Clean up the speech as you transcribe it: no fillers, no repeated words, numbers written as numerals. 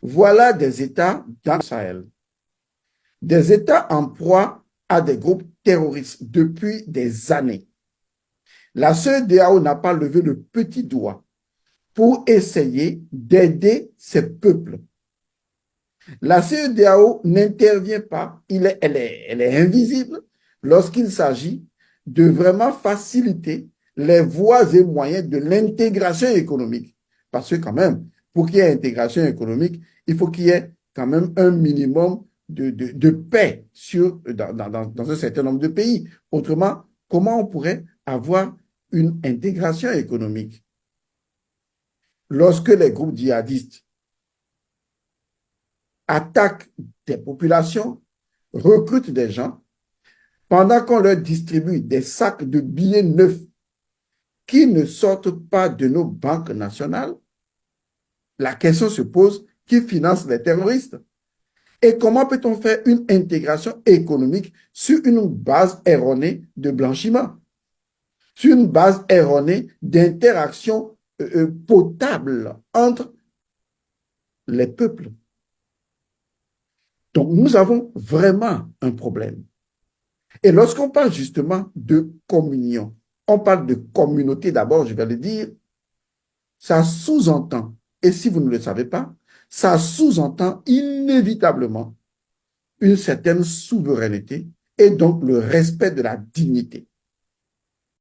Voilà des États dans le Sahel, des États en proie à des groupes terroristes depuis des années. La CEDEAO n'a pas levé le petit doigt pour essayer d'aider ces peuples. La CEDEAO n'intervient pas, elle est invisible lorsqu'il s'agit de vraiment faciliter les voies et moyens de l'intégration économique. Parce que quand même, pour qu'il y ait intégration économique, il faut qu'il y ait quand même un minimum de paix dans un certain nombre de pays. Autrement, comment on pourrait avoir une intégration économique lorsque les groupes djihadistes attaquent des populations, recrutent des gens, pendant qu'on leur distribue des sacs de billets neufs qui ne sortent pas de nos banques nationales, la question se pose, qui finance les terroristes? Et comment peut-on faire une intégration économique sur une base erronée de blanchiment, sur une base erronée d'interaction potable entre les peuples? Donc, nous avons vraiment un problème. Et lorsqu'on parle justement de communion, on parle de communauté d'abord, je vais le dire, ça sous-entend, et si vous ne le savez pas, ça sous-entend inévitablement une certaine souveraineté et donc le respect de la dignité.